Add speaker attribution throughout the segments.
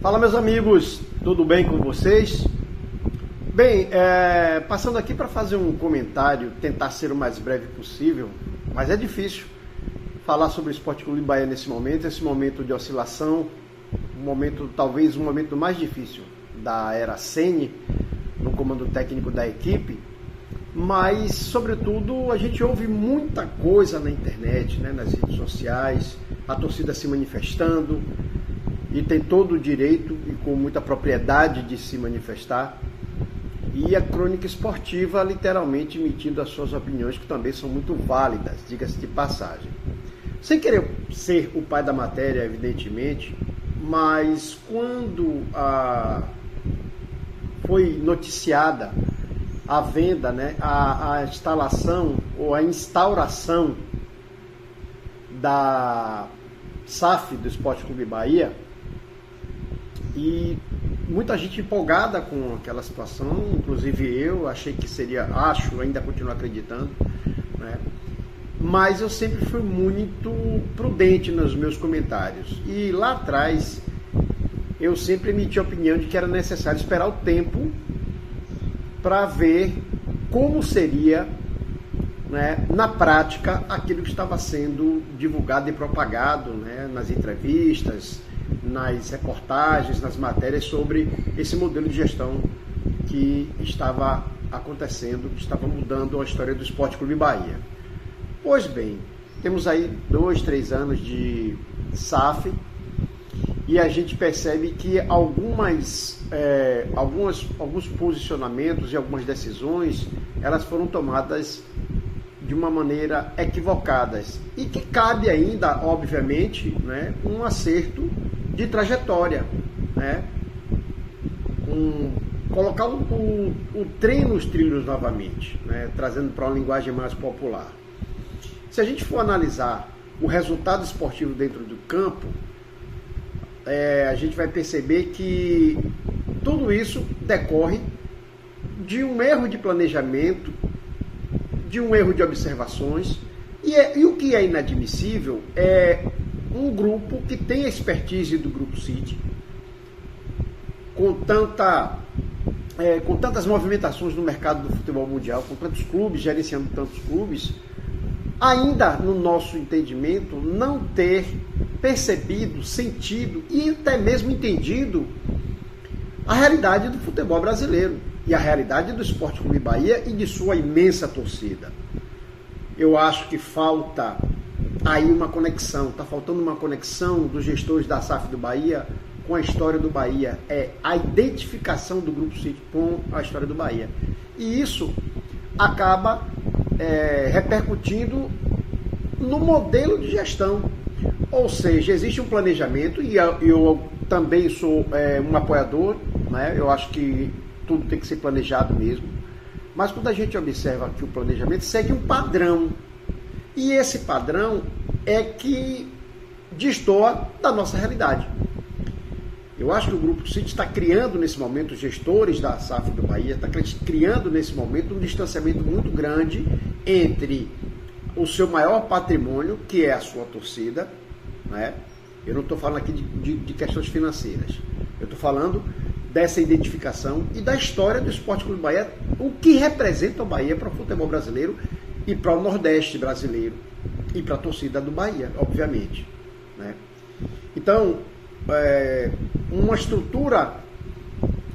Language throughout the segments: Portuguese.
Speaker 1: Fala, meus amigos, tudo bem com vocês? Bem, passando aqui para fazer um comentário, tentar ser o mais breve possível, mas é difícil falar sobre o Sport Clube Bahia nesse momento de oscilação, talvez o momento mais difícil da era Ceni, no comando técnico da equipe, mas, sobretudo, a gente ouve muita coisa na internet, né, nas redes sociais, a torcida se manifestando, e tem todo o direito e com muita propriedade de se manifestar, e a crônica esportiva literalmente emitindo as suas opiniões, que também são muito válidas, diga-se de passagem. Sem querer ser o pai da matéria, evidentemente, mas quando foi noticiada a venda, né, a instalação ou a instauração da SAF do Sport Clube Bahia, e muita gente empolgada com aquela situação, inclusive eu achei que seria, ainda continuo acreditando, né? Mas eu sempre fui muito prudente nos meus comentários, e lá atrás eu sempre emiti a opinião de que era necessário esperar o tempo para ver como seria, né, na prática aquilo que estava sendo divulgado e propagado, né, nas entrevistas, nas reportagens, nas matérias sobre esse modelo de gestão que estava acontecendo, que estava mudando a história do Sport Clube Bahia. Pois bem, temos aí 2-3 anos de SAF e a gente percebe que alguns posicionamentos e algumas decisões, elas foram tomadas de uma maneira equivocadas e que cabe ainda, obviamente, né, um acerto de trajetória, né? Colocar o trem nos trilhos novamente, né? Trazendo para uma linguagem mais popular. Se a gente for analisar o resultado esportivo dentro do campo, a gente vai perceber que tudo isso decorre de um erro de planejamento, de um erro de observações, e o que é inadmissível é um grupo que tem a expertise do Grupo City, com tantas movimentações no mercado do futebol mundial, com tantos clubes, gerenciando tantos clubes, ainda, no nosso entendimento, não ter percebido, sentido e até mesmo entendido a realidade do futebol brasileiro e a realidade do Sport Clube Bahia e de sua imensa torcida. Eu acho que falta aí uma conexão, está faltando uma conexão dos gestores da SAF do Bahia com a história do Bahia, a identificação do Grupo City com a história do Bahia. E isso acaba repercutindo no modelo de gestão. Ou seja, existe um planejamento, e eu também sou um apoiador, né? Eu acho que tudo tem que ser planejado mesmo, mas quando a gente observa que o planejamento segue um padrão, e esse padrão é que destoa da nossa realidade. Eu acho que o Grupo City está criando nesse momento, os gestores da SAF do Bahia, está criando nesse momento um distanciamento muito grande entre o seu maior patrimônio, que é a sua torcida, né? Eu não estou falando aqui de questões financeiras, eu estou falando dessa identificação e da história do Sport Clube Bahia, o que representa o Bahia para o futebol brasileiro e para o Nordeste brasileiro e para a torcida do Bahia, obviamente, né? Então, uma estrutura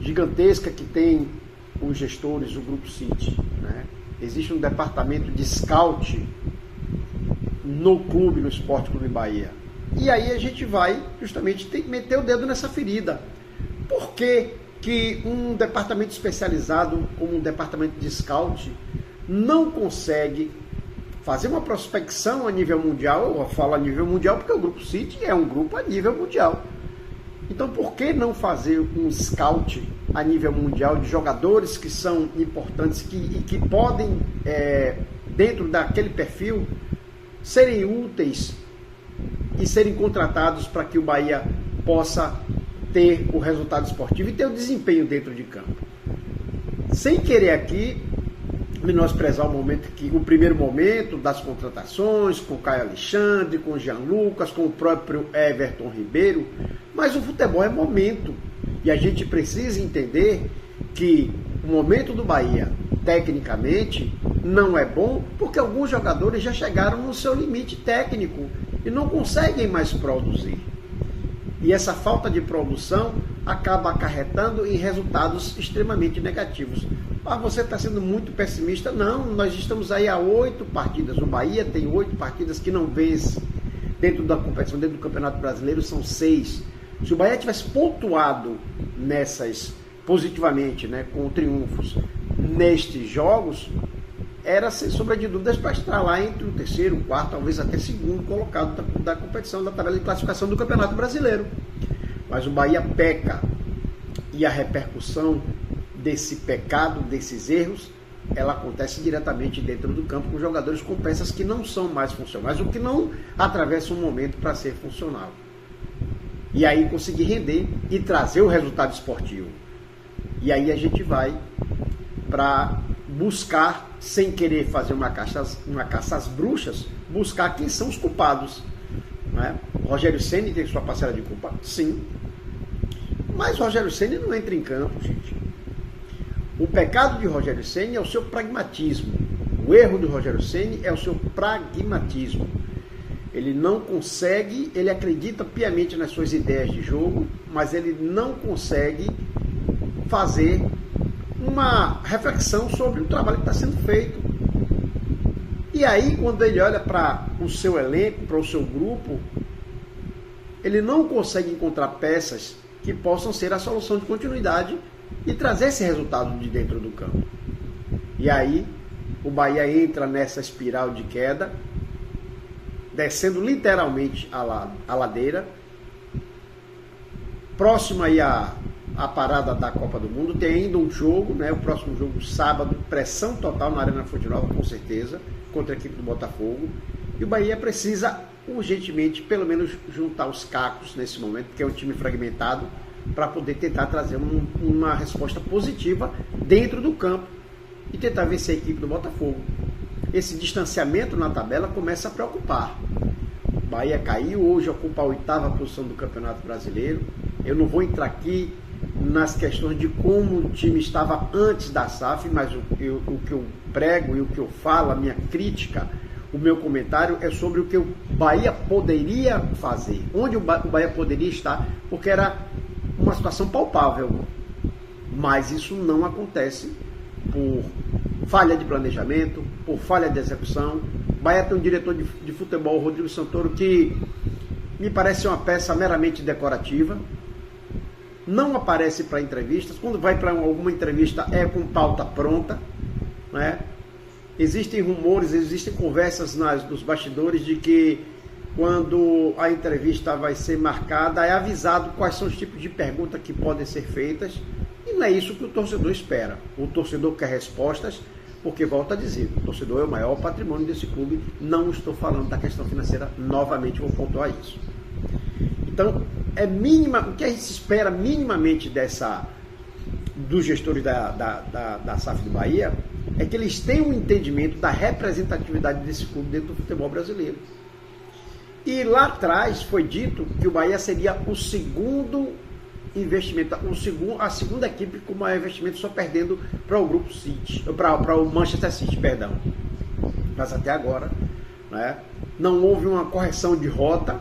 Speaker 1: gigantesca que tem os gestores do Grupo City, né? Existe um departamento de scout no clube, no Sport Clube Bahia. E aí a gente vai justamente meter o dedo nessa ferida. Por que um departamento especializado como um departamento de scout não consegue fazer uma prospecção a nível mundial? Eu falo a nível mundial porque o Grupo City é um grupo a nível mundial. Então, por que não fazer um scout a nível mundial de jogadores que são importantes e que podem, dentro daquele perfil, serem úteis e serem contratados para que o Bahia possa ter o resultado esportivo e ter o desempenho dentro de campo? Sem querer aqui menosprezar o primeiro momento das contratações, com o Caio Alexandre, com o Jean Lucas, com o próprio Everton Ribeiro, Mas o futebol é momento. E a gente precisa entender que o momento do Bahia, tecnicamente, não é bom porque alguns jogadores já chegaram no seu limite técnico e não conseguem mais produzir. E essa falta de produção acaba acarretando em resultados extremamente negativos. Ah, você está sendo muito pessimista. Não, nós estamos aí a 8 partidas. O Bahia tem 8 partidas que não vence dentro da competição, dentro do Campeonato Brasileiro são 6. Se o Bahia tivesse pontuado nessas positivamente, né, com triunfos nestes jogos, era sem sombra de dúvidas para estar lá entre o terceiro, quarto, talvez até segundo colocado da competição, da tabela de classificação do Campeonato Brasileiro. Mas o Bahia peca, e a repercussão desse pecado, desses erros, ela acontece diretamente dentro do campo com jogadores com peças que não são mais funcionais, ou que não atravessam um momento para ser funcional. E aí conseguir render e trazer o resultado esportivo. E aí a gente vai para buscar, sem querer fazer uma caça às bruxas, buscar quem são os culpados. Né? O Rogério Ceni tem sua parcela de culpa? Sim. Mas o Rogério Ceni não entra em campo, gente. O pecado de Rogério Ceni é o seu pragmatismo. O erro de Rogério Ceni é o seu pragmatismo. Ele não consegue, ele acredita piamente nas suas ideias de jogo, mas ele não consegue fazer uma reflexão sobre o trabalho que está sendo feito. E aí, quando ele olha para o seu elenco, para o seu grupo, ele não consegue encontrar peças que possam ser a solução de continuidade e trazer esse resultado de dentro do campo. E aí, o Bahia entra nessa espiral de queda, descendo literalmente a ladeira, próximo aí a parada da Copa do Mundo. Tem ainda um jogo, né, o próximo jogo, sábado, pressão total na Arena Fonte Nova, com certeza, contra a equipe do Botafogo. E o Bahia precisa urgentemente, pelo menos, juntar os cacos nesse momento, porque é um time fragmentado, para poder tentar trazer uma resposta positiva dentro do campo e tentar vencer a equipe do Botafogo. Esse distanciamento na tabela começa a preocupar. O Bahia caiu, hoje ocupa a 8ª posição do Campeonato Brasileiro. Eu não vou entrar aqui nas questões de como o time estava antes da SAF, mas o que eu prego e o que eu falo, a minha crítica, o meu comentário é sobre o que o Bahia poderia fazer, onde o Bahia poderia estar, porque era uma situação palpável. Mas isso não acontece por falha de planejamento, por falha de execução. O Bahia tem um diretor de futebol, Rodrigo Santoro, que me parece uma peça meramente decorativa. Não aparece para entrevistas. Quando vai para alguma entrevista é com pauta pronta, né? Existem rumores, existem conversas nos bastidores de que quando a entrevista vai ser marcada é avisado quais são os tipos de perguntas que podem ser feitas, e não é isso que o torcedor espera. O torcedor quer respostas, porque, volto a dizer, o torcedor é o maior patrimônio desse clube. Não estou falando da questão financeira, novamente vou pontuar isso. Então, o que a gente espera minimamente dos gestores da SAF do Bahia é que eles tenham um entendimento da representatividade desse clube dentro do futebol brasileiro. E lá atrás foi dito que o Bahia seria o segundo investimento, a segunda equipe com maior investimento, só perdendo para o Grupo City, para o Manchester City, perdão. Mas até agora, né, não houve uma correção de rota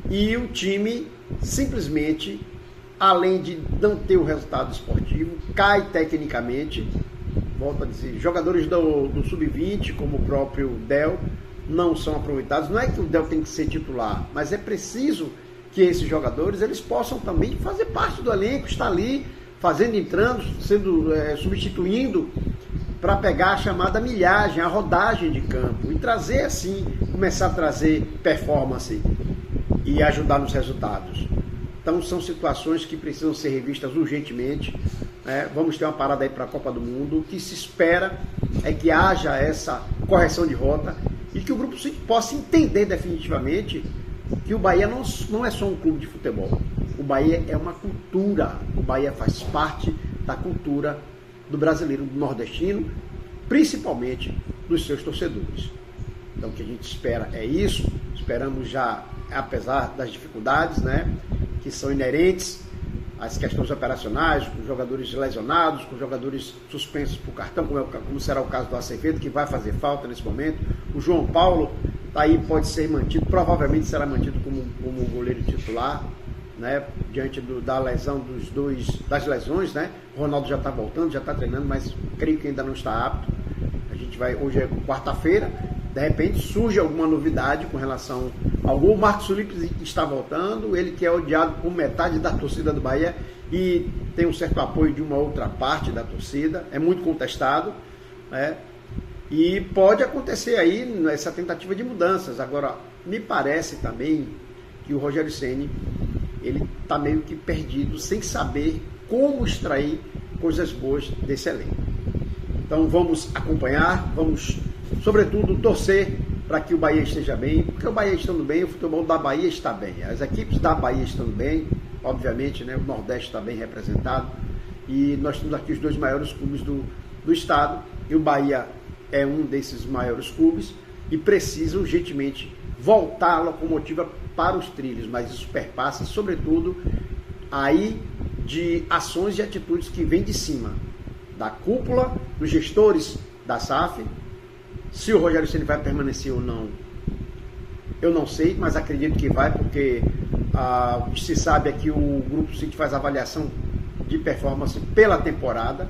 Speaker 1: e o time simplesmente, além de não ter o resultado esportivo, cai tecnicamente. Volto a dizer, jogadores do Sub-20, como o próprio Del, não são aproveitados. Não é que o Del tem que ser titular, mas é preciso que esses jogadores eles possam também fazer parte do elenco, estar ali, entrando, substituindo, para pegar a chamada milhagem, a rodagem de campo, e trazer assim, começar a trazer performance e ajudar nos resultados. Então são situações que precisam ser revistas urgentemente. Vamos ter uma parada aí para a Copa do Mundo. O que se espera é que haja essa correção de rota e que o Grupo City possa entender definitivamente que o Bahia não é só um clube de futebol. O Bahia é uma cultura. O Bahia faz parte da cultura do brasileiro, do nordestino, principalmente dos seus torcedores. Então o que a gente espera é isso. Esperamos já, apesar das dificuldades, né, que são inerentes às questões operacionais, com jogadores lesionados, com jogadores suspensos por cartão, como será o caso do Acevedo, que vai fazer falta nesse momento. O João Paulo aí pode ser mantido, provavelmente será mantido como goleiro titular, né, diante da lesão das lesões, né? O Ronaldo já está voltando, já está treinando, mas creio que ainda não está apto. A gente vai, hoje é quarta-feira, de repente surge alguma novidade com relação ao gol. O Marcos Felipe está voltando, ele que é odiado por metade da torcida do Bahia e tem um certo apoio de uma outra parte da torcida, é muito contestado, né? E pode acontecer aí essa tentativa de mudanças. Agora, me parece também que o Rogério Ceni, ele está meio que perdido, sem saber como extrair coisas boas desse elenco. Então vamos acompanhar, vamos sobretudo torcer para que o Bahia esteja bem, porque o Bahia estando bem, o futebol da Bahia está bem, as equipes da Bahia estando bem, obviamente, né, o Nordeste está bem representado, e nós temos aqui os 2 maiores clubes do estado, e o Bahia é um desses maiores clubes, e precisa urgentemente voltar a locomotiva para os trilhos, mas isso perpassa, sobretudo, aí de ações e atitudes que vêm de cima, da cúpula, dos gestores da SAF. Se o Rogério Ceni vai permanecer ou não, eu não sei, mas acredito que vai, porque o que se sabe é que o Grupo City faz avaliação de performance pela temporada.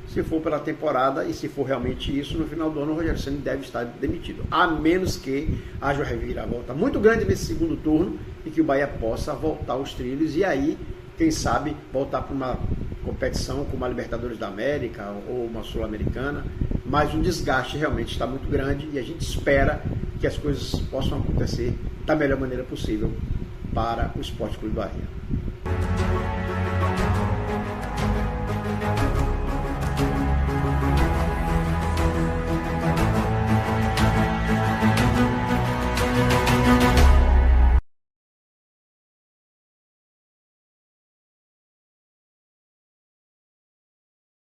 Speaker 1: Se for pela temporada e se for realmente isso, no final do ano o Rogério Ceni deve estar demitido, a menos que haja uma reviravolta muito grande nesse segundo turno e que o Bahia possa voltar aos trilhos e aí, quem sabe, voltar para uma competição como a Libertadores da América ou uma Sul-Americana, mas o desgaste realmente está muito grande e a gente espera que as coisas possam acontecer da melhor maneira possível para o Sport Clube Bahia.